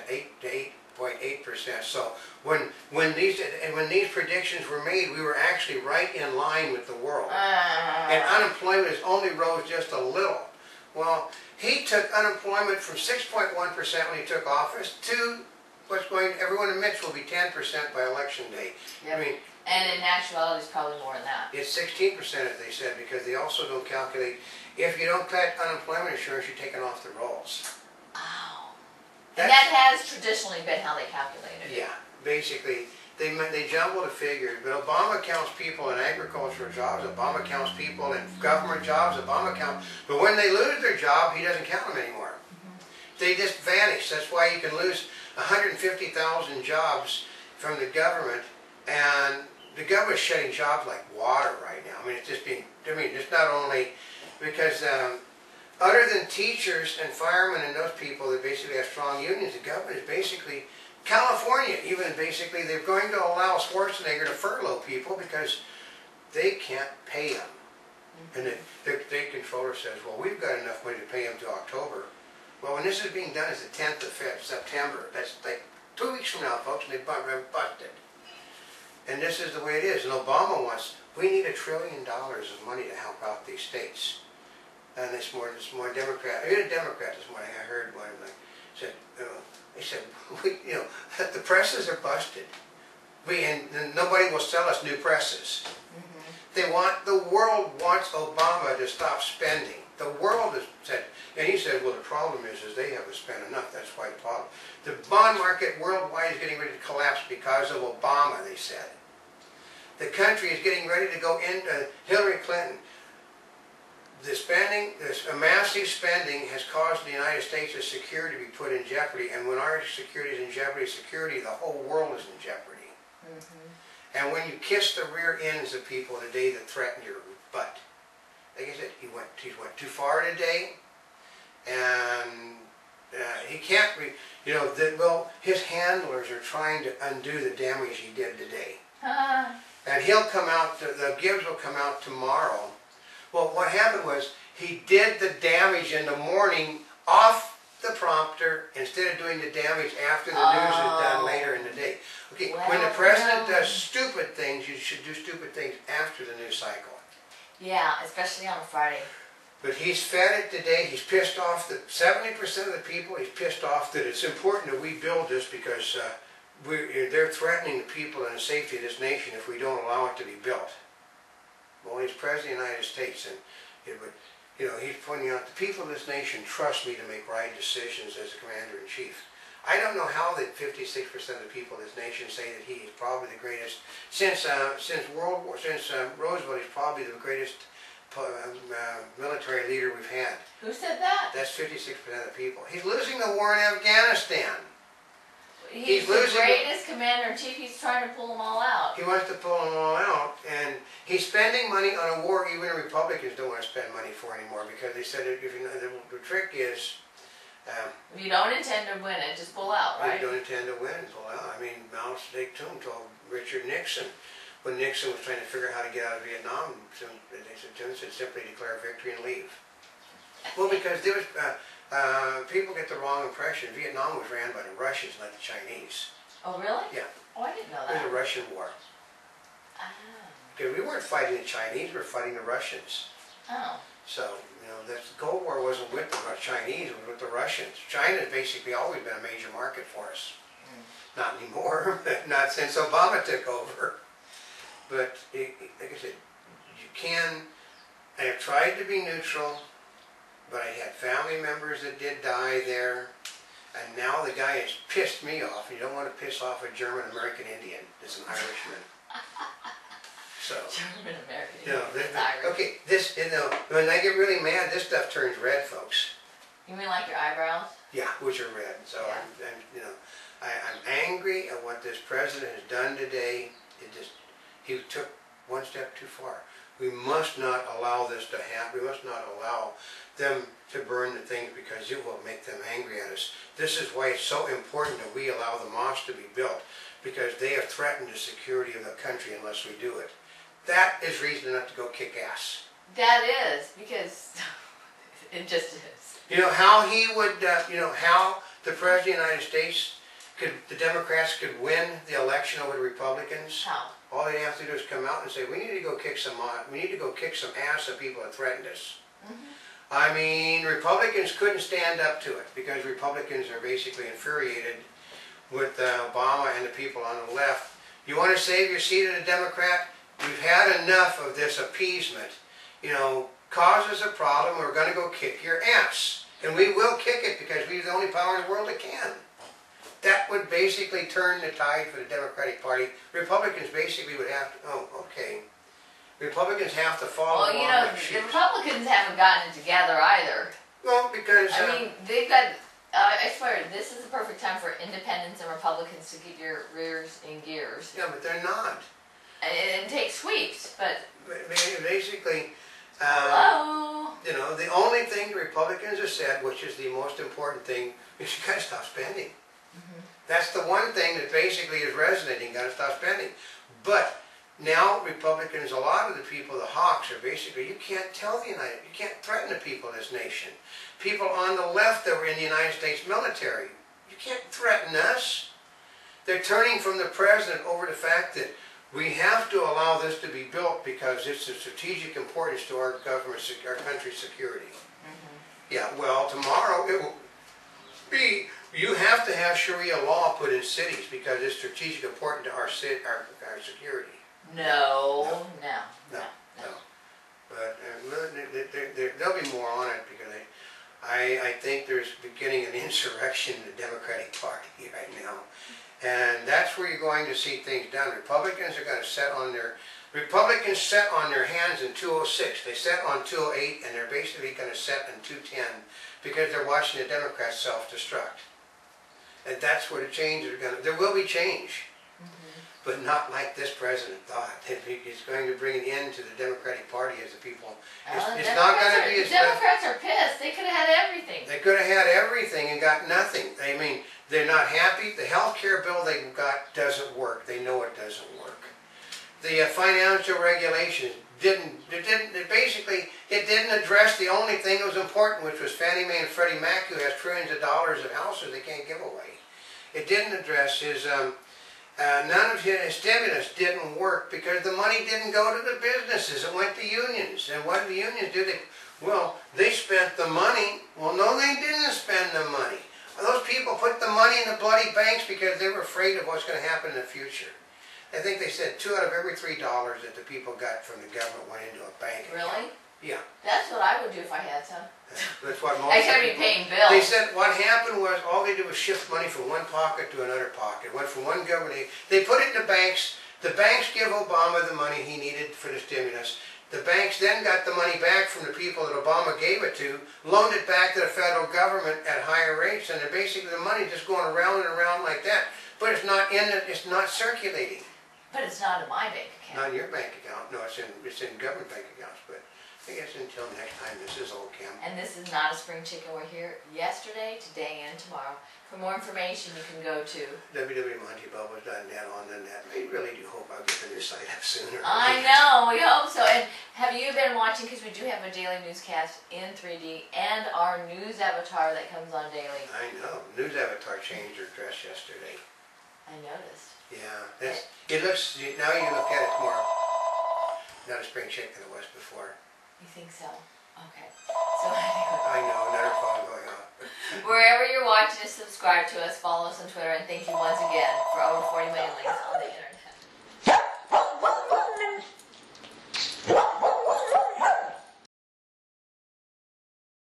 8 to 8.8%. So when these predictions were made, we were actually right in line with the world. And unemployment has only rose just a little. Well, he took unemployment from 6.1% when he took office to what's everyone admits will be 10% by election day. Yep. I mean, and in actuality, it's probably more than that. It's 16%, as they said, because they also don't calculate, if you don't cut unemployment insurance, you're taken off the rolls. Oh. And that has traditionally been how they calculate it. Yeah, basically, they jumble the figures, but Obama counts people in agricultural jobs, Obama counts people in government jobs, Obama counts, but when they lose their job, he doesn't count them anymore. They just vanish. That's why you can lose 150,000 jobs from the government, and the government's shedding jobs like water right now. I mean, it's just it's not only because other than teachers and firemen and those people that basically have strong unions, the government is basically, California even basically, they're going to allow Schwarzenegger to furlough people because they can't pay them. And the state controller says, well, we've got enough money to pay them to October. Well, when this is being done, it's the 10th of September. That's like 2 weeks from now, folks, and they've busted. And this is the way it is. And Obama wants, we need $1 trillion of money to help out these states. And it's more Democrat. I mean, a Democrat this morning, I heard one of them said, he said, the presses are busted. And nobody will sell us new presses. The world wants Obama to stop spending. The world has said, and he said, well, the problem is they haven't spent enough. That's why the problem. The bond market worldwide is getting ready to collapse because of Obama, they said. The country is getting ready to go into Hillary Clinton. The spending, this massive spending has caused the United States' security to be put in jeopardy. And when our security is in jeopardy, the whole world is in jeopardy. And when you kiss the rear ends of people today that threaten your butt, like I said, he went too far today, and he can't. His handlers are trying to undo the damage he did today, and he'll come out. The Gibbs will come out tomorrow. Well, what happened was he did the damage in the morning off the prompter instead of doing the damage after the news is done later in the day. Okay, when the president does stupid things, you should do stupid things after the news cycle. Yeah, especially on a Friday. But he's fed it today. He's pissed off 70% of the people. He's pissed off that it's important that we build this because they're threatening the people and the safety of this nation if we don't allow it to be built. Well, he's president of the United States, and he's pointing out the people of this nation trust me to make right decisions as commander-in-chief. I don't know how that 56% of the people of this nation say that he is probably the greatest since Roosevelt. He's probably the greatest military leader we've had. Who said that? That's 56% of the people. He's losing the war in Afghanistan. He's the greatest commander-in-chief. He's trying to pull them all out. He wants to pull them all out, and he's spending money on a war even the Republicans don't want to spend money for anymore because they said the trick is. If you don't intend to win it, just pull out, right? If you don't intend to win, pull out. I mean, Mao Zedong told Richard Nixon, when Nixon was trying to figure out how to get out of Vietnam, they said simply declare victory and leave. Well, because there was, people get the wrong impression. Vietnam was ran by the Russians, not the Chinese. Oh, really? Yeah. Oh, I didn't know that. It was a Russian war. Because we weren't fighting the Chinese, we were fighting the Russians. Oh. So, the Cold War wasn't with the Chinese, it was with the Russians. China's basically always been a major market for us. Not anymore, not since Obama took over. But, like I said, I have tried to be neutral, but I had family members that did die there. And now the guy has pissed me off. You don't want to piss off a German-American Indian. It's an Irishman. So, German-American. Okay, when I get really mad, this stuff turns red, folks. You mean like your eyebrows? Yeah, which are red. So yeah. I'm angry at what this president has done today. He took one step too far. We must not allow this to happen. We must not allow them to burn the things because it will make them angry at us. This is why it's so important that we allow the mosque to be built, because they have threatened the security of the country unless we do it. That is reason enough to go kick ass. That is, because it just is. How he would, how the President of the United States, the Democrats could win the election over the Republicans? How? All they have to do is come out and say, we need to go kick some ass of people that threatened us. I mean, Republicans couldn't stand up to it because Republicans are basically infuriated with Obama and the people on the left. You want to save your seat as a Democrat? We've had enough of this appeasement. You know, causes a problem, we're going to go kick your ass. And we will kick it because we're the only power in the world that can. That would basically turn the tide for the Democratic Party. Republicans basically would have to, okay. Republicans have to follow along. Well, you know, the Republicans haven't gotten it together either. Well, because... I mean, they've got... I swear, this is the perfect time for independents and Republicans to get your rears in gears. Yeah, but they're not. And take sweeps, but... Basically... hello? You know, the only thing the Republicans have said, which is the most important thing, is you gotta stop spending. That's the one thing that basically is resonating, gotta stop spending. But now Republicans, a lot of the people, the hawks, are basically, you can't you can't threaten the people of this nation. People on the left that were in the United States military, you can't threaten us. They're turning from the president over the fact that we have to allow this to be built because it's of strategic importance to our government, our country's security. Yeah, well, tomorrow it will be, you have to have Sharia law put in cities because it's strategic important to our security. No. But there'll be more on it because I think there's beginning an insurrection in the Democratic Party right now. And that's where you're going to see things done. Republicans are going to Republicans set on their hands in 206. They set on 208 and they're basically going to set in 210 because they're watching the Democrats self-destruct. And that's where the changes are going to, there will be change. But not like this president thought. He's going to bring an end to the Democratic Party as the people. It's not going to be as... The Democrats are pissed. They could have had everything. They could have had everything and got nothing. I mean, they're not happy. The health care bill they got doesn't work. They know it doesn't work. The financial regulations basically didn't address the only thing that was important, which was Fannie Mae and Freddie Mac, who has trillions of dollars of houses they can't give away. It didn't address his... none of his stimulus didn't work because the money didn't go to the businesses. It went to unions. And what did the unions do? They spent the money. Well, no, they didn't spend the money. Those people put the money in the bloody banks because they were afraid of what's going to happen in the future. I think they said 2 out of every $3 that the people got from the government went into a bank account. Really? Yeah. That's what I would do if I had some. That's what most I should be paying bills. They said what happened was all they did was shift money from one pocket to another pocket. It went from one government. They put it in the banks. The banks give Obama the money he needed for the stimulus. The banks then got the money back from the people that Obama gave it to, loaned it back to the federal government at higher rates, and basically the money just going around and around like that. But it's not circulating. But it's not in my bank account. Not in your bank account. No, it's in government bank accounts. But I guess until next time, this is Oldecam. And this is Not a Spring Chicken. We're here yesterday, today, and tomorrow. For more information, you can go to www.montybubbles.net on the net. I really do hope I'll get the new site up sooner. I know, we hope so. And have you been watching, because we do have a daily newscast in 3D and our news avatar that comes on daily. I know. News avatar changed her dress yesterday. I noticed. Yeah. It looks, now you look at it more, not a spring chick than it was before. You think so? Okay. So anyway. I know, another phone going off. Wherever you're watching us, subscribe to us, follow us on Twitter, and thank you once again for